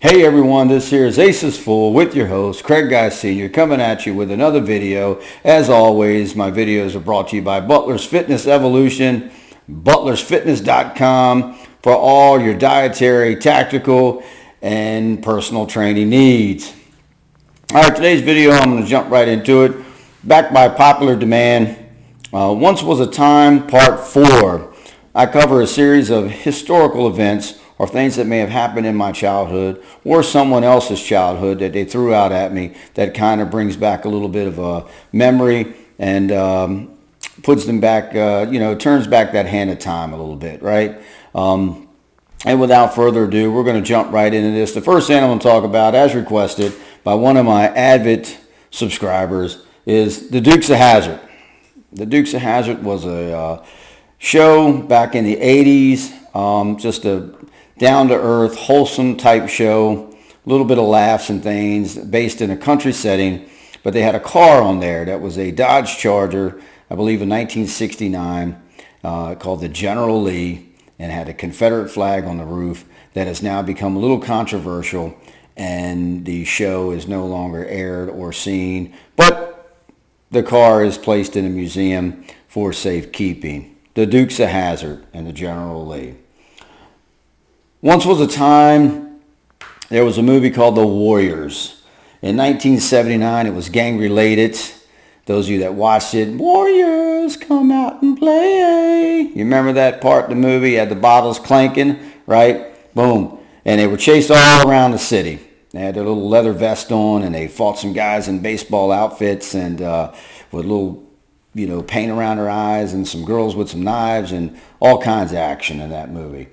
Hey everyone, this here is Aces Fool with your host, Craig Guy Sr., coming at you with another video. As always, my videos are brought to you by Butler's Fitness Evolution, butlersfitness.com for all your dietary, tactical, and personal training needs. All right, today's video, I'm going to jump right into it. Back by popular demand, Once Was a Time, Part 4. I cover a series of historical events or things that may have happened in my childhood or someone else's childhood that they threw out at me that kind of brings back a little bit of a memory and puts them back, turns back that hand of time a little bit, right? And without further ado, we're going to jump right into this. The first thing I'm going to talk about, as requested by one of my avid subscribers, is The Dukes of Hazzard. The Dukes of Hazzard was a show back in the 80s, just a down-to-earth, wholesome type show, a little bit of laughs and things, based in a country setting. But they had a car on there that was a Dodge Charger, I believe in 1969, called the General Lee, and had a Confederate flag on the roof that has now become a little controversial, and the show is no longer aired or seen. But the car is placed in a museum for safekeeping. The Dukes of Hazzard and the General Lee. Once was a time, there was a movie called The Warriors. In 1979, it was gang-related. Those of you that watched it, Warriors, come out and play. You remember that part of the movie? You had the bottles clanking, right? Boom. And they were chased all around the city. They had their little leather vest on, and they fought some guys in baseball outfits and with little, paint around their eyes, and some girls with some knives, and all kinds of action in that movie.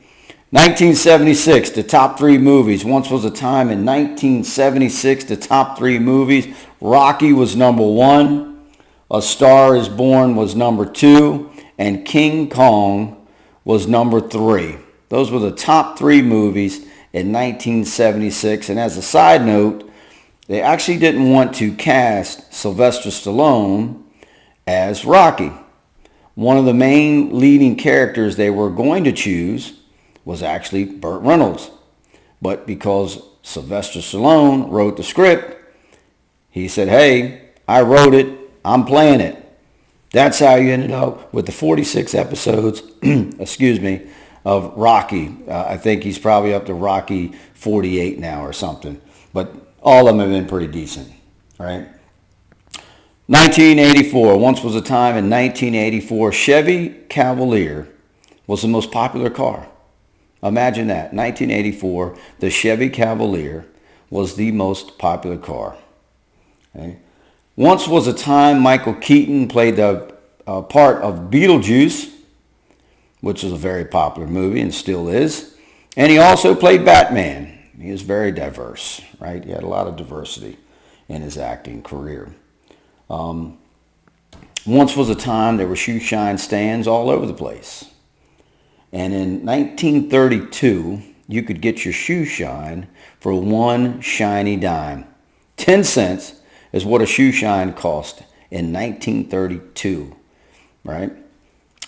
1976, the top three movies. Once was a time in 1976, the top three movies. Rocky was number 1. A Star is Born was number 2. And King Kong was number 3. Those were the top three movies in 1976. And as a side note, they actually didn't want to cast Sylvester Stallone as Rocky. One of the main leading characters they were going to choose was actually Burt Reynolds. But because Sylvester Stallone wrote the script, he said, hey, I wrote it, I'm playing it. That's how you ended up with the 46 episodes, of Rocky. I think he's probably up to Rocky 48 now or something. But all of them have been pretty decent, right? 1984, once was a time in 1984, Chevy Cavalier was the most popular car. Imagine that. 1984, the Chevy Cavalier was the most popular car. Okay. Once was a time Michael Keaton played the part of Beetlejuice, which was a very popular movie and still is. And he also played Batman. He was very diverse, right? He had a lot of diversity in his acting career. Once was a time there were shoe shine stands all over the place. And in 1932, you could get your shoe shine for 1 shiny dime. 10 cents is what a shoe shine cost in 1932, right?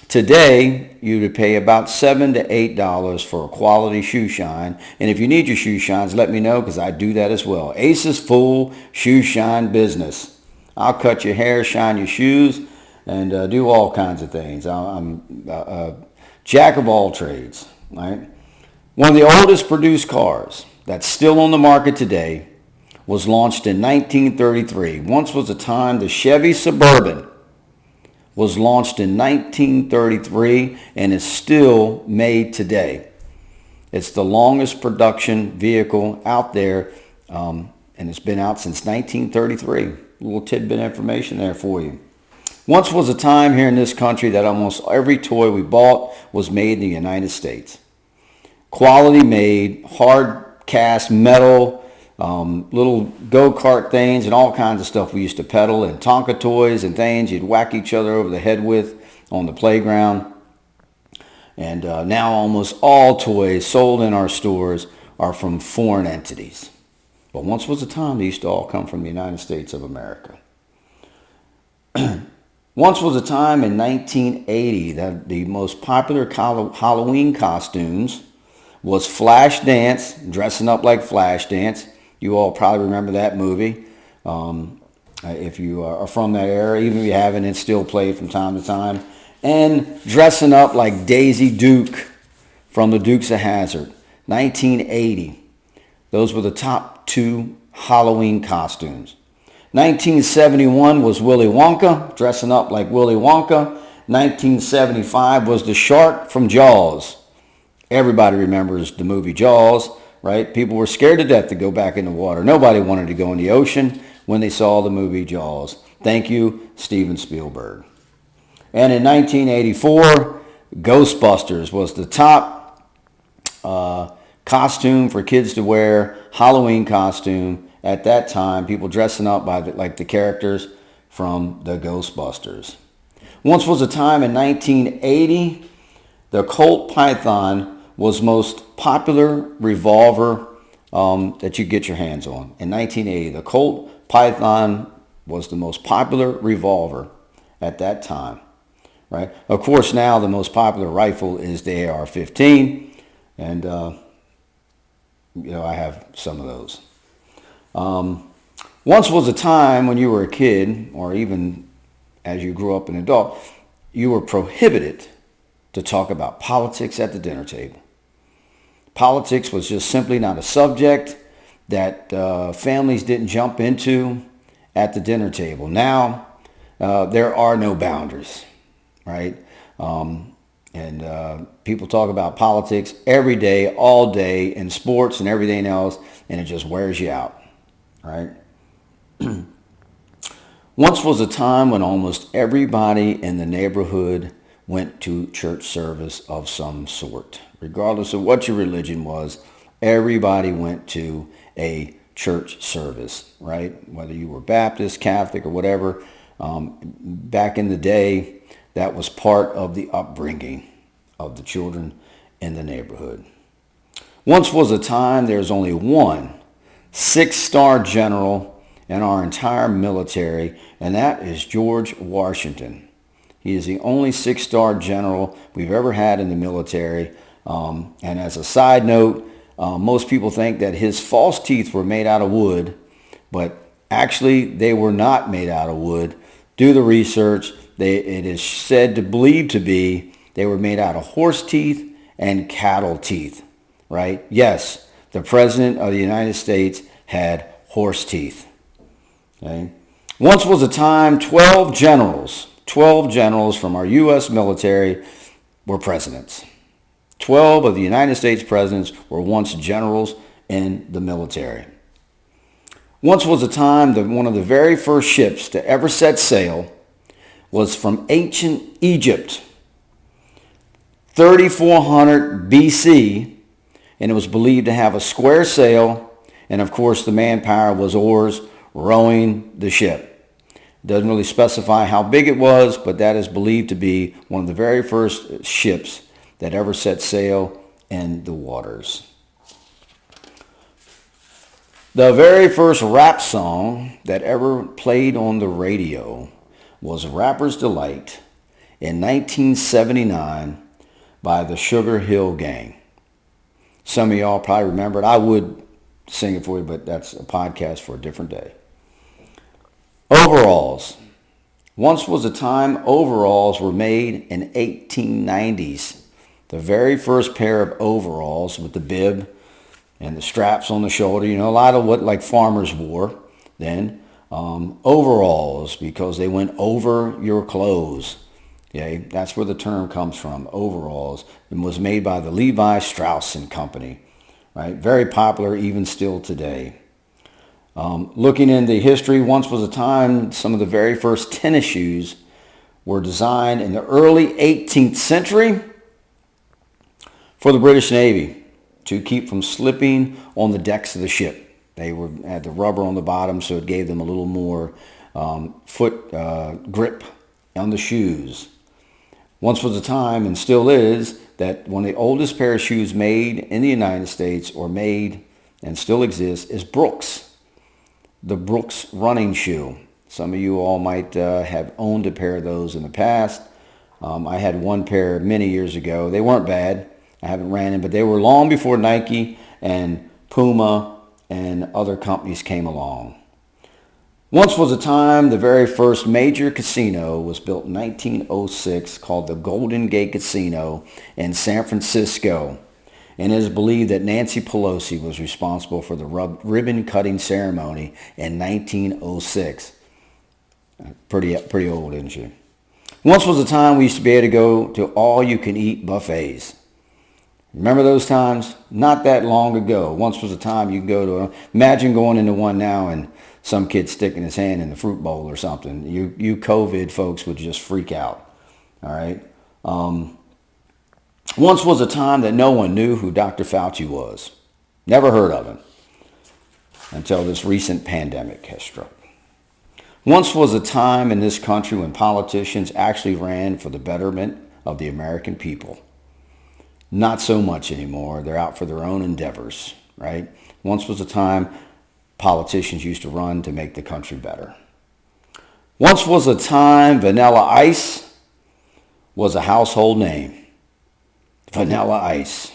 Today, you would pay about $7 to $8 for a quality shoe shine. And if you need your shoe shines, let me know, because I do that as well. Aces Full Shoe Shine Business. I'll cut your hair, shine your shoes, and do all kinds of things. I'm jack of all trades, right? One of the oldest produced cars that's still on the market today was launched in 1933. Once was a time the Chevy Suburban was launched in 1933 and is still made today. It's the longest production vehicle out there, and it's been out since 1933. A little tidbit information there for you. Once was a time here in this country that almost every toy we bought was made in the United States. Quality made, hard cast metal, little go-kart things and all kinds of stuff we used to peddle, and Tonka toys and things you'd whack each other over the head with on the playground. And now almost all toys sold in our stores are from foreign entities. But once was a time they used to all come from the United States of America. Once was a time in 1980 that the most popular Halloween costumes was Flashdance, dressing up like Flashdance. You all probably remember that movie. If you are from that era, even if you haven't, it's still played from time to time. And dressing up like Daisy Duke from the Dukes of Hazzard, 1980. Those were the top two Halloween costumes. 1971 was Willy Wonka, dressing up like Willy Wonka. 1975 was the shark from Jaws. Everybody remembers the movie Jaws, right? People were scared to death to go back in the water. Nobody wanted to go in the ocean when they saw the movie Jaws. Thank you, Steven Spielberg. And in 1984, Ghostbusters was the top costume for kids to wear, Halloween costume. At that time, people dressing up like the characters from the Ghostbusters. Once was a time in 1980, the Colt Python was most popular revolver that you get your hands on. In 1980, the Colt Python was the most popular revolver at that time, right? Of course, now the most popular rifle is the AR-15, and I have some of those. Once was a time when you were a kid, or even as you grew up an adult, you were prohibited to talk about politics at the dinner table. Politics was just simply not a subject that families didn't jump into at the dinner table. Now, there are no boundaries, right? People talk about politics every day, all day, in sports and everything else, and it just wears you out, right? Once was a time when almost everybody in the neighborhood went to church service of some sort. Regardless of what your religion was, everybody went to a church service, right? Whether you were Baptist, Catholic, or whatever. Back in the day, that was part of the upbringing of the children in the neighborhood. Once was a time there's only one 6-star general in our entire military, and that is George Washington. He is the only 6-star general we've ever had in the military. And as a side note, most people think that his false teeth were made out of wood, but actually they were not made out of wood. Do the research. It is believed to be they were made out of horse teeth and cattle teeth, right? Yes, the President of the United States had horse teeth. Okay. Once was a time 12 generals from our U.S. military were presidents. 12 of the United States presidents were once generals in the military. Once was a time that one of the very first ships to ever set sail was from ancient Egypt, 3400 BC, and it was believed to have a square sail, and of course the manpower was oars rowing the ship. It doesn't really specify how big it was, but that is believed to be one of the very first ships that ever set sail in the waters. The very first rap song that ever played on the radio was Rapper's Delight in 1979 by the Sugar Hill Gang. Some of y'all probably remember it. I would sing it for you, but that's a podcast for a different day. Overalls. Once was a time overalls were made in 1890s. The very first pair of overalls with the bib and the straps on the shoulder, a lot of what like farmers wore then. Overalls, because they went over your clothes. Okay, that's where the term comes from, overalls. It was made by the Levi Strauss and Company, right? Very popular even still today. Looking into history, once was a time some of the very first tennis shoes were designed in the early 18th century for the British Navy to keep from slipping on the decks of the ship. They had the rubber on the bottom, so it gave them a little more foot grip on the shoes. Once was a time, and still is, that one of the oldest pair of shoes made in the United States, or made and still exists, is Brooks. The Brooks running shoe. Some of you all might have owned a pair of those in the past. I had one pair many years ago. They weren't bad. I haven't ran in, but they were long before Nike and Puma and other companies came along. Once was a time the very first major casino was built in 1906 called the Golden Gate Casino in San Francisco. And it is believed that Nancy Pelosi was responsible for the ribbon cutting ceremony in 1906. Pretty old, isn't she? Once was a time we used to be able to go to all-you-can-eat buffets. Remember those times? Not that long ago. Once was a time you could go to imagine going into one now and some kid sticking his hand in the fruit bowl or something. You COVID folks would just freak out. All right? Once was a time that no one knew who Dr. Fauci was. Never heard of him until this recent pandemic has struck. Once was a time in this country when politicians actually ran for the betterment of the American people. Not so much anymore. They're out for their own endeavors, right? Once was a time politicians used to run to make the country better. Once was a time Vanilla Ice was a household name. Vanilla Ice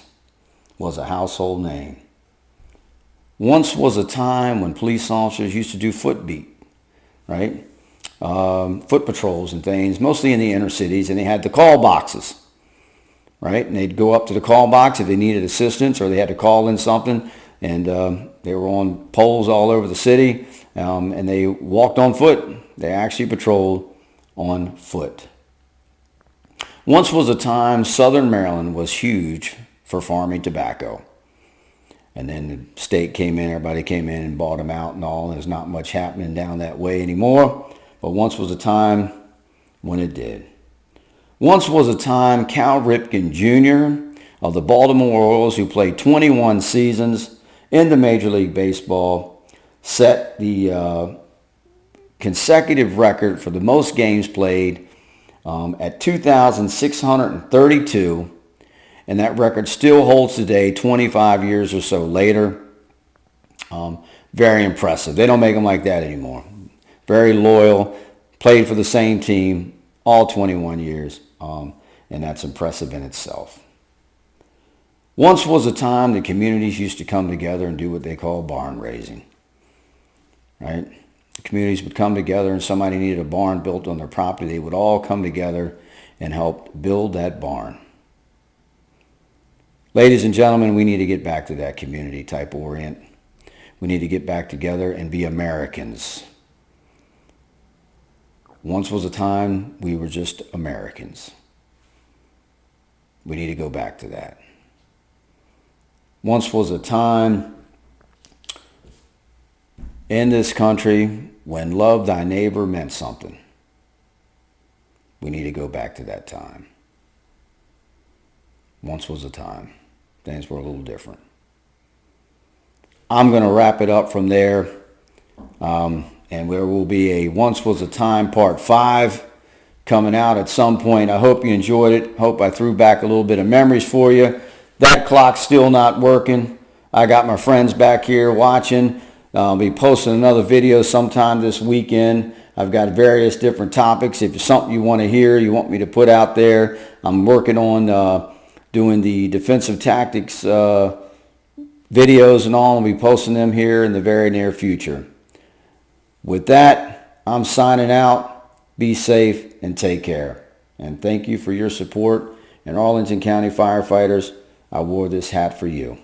was a household name. Once was a time when police officers used to do foot beat, right? Foot patrols and things, mostly in the inner cities, and they had the call boxes, right? And they'd go up to the call box if they needed assistance or they had to call in something, and they were on poles all over the city, and they walked on foot. They actually patrolled on foot. Once was a time Southern Maryland was huge for farming tobacco. And then the state came in, everybody came in and bought them out and all. There's not much happening down that way anymore. But once was a time when it did. Once was a time Cal Ripken Jr. of the Baltimore Orioles, who played 21 seasons in the Major League Baseball, set the consecutive record for the most games played at 2,632. And that record still holds today, 25 years or so later. Very impressive. They don't make them like that anymore. Very loyal, played for the same team all 21 years, and that's impressive in itself. Once was a time the communities used to come together and do what they call barn raising, right? The communities would come together and somebody needed a barn built on their property. They would all come together and help build that barn. Ladies and gentlemen, we need to get back to that community type orient. We need to get back together and be Americans. Once was a time we were just Americans. We need to go back to that. Once was a time in this country when love thy neighbor meant something. We need to go back to that time. Once was a time. Things were a little different. I'm going to wrap it up from there. And there will be a Once Was a Time Part 5 coming out at some point. I hope you enjoyed it. Hope I threw back a little bit of memories for you. That clock's still not working. I got my friends back here watching. I'll be posting another video sometime this weekend. I've got various different topics. If it's something you want to hear, you want me to put out there, I'm working on doing the defensive tactics videos and all. I'll be posting them here in the very near future. With that, I'm signing out. Be safe and take care. And thank you for your support. And Arlington County firefighters, I wore this hat for you.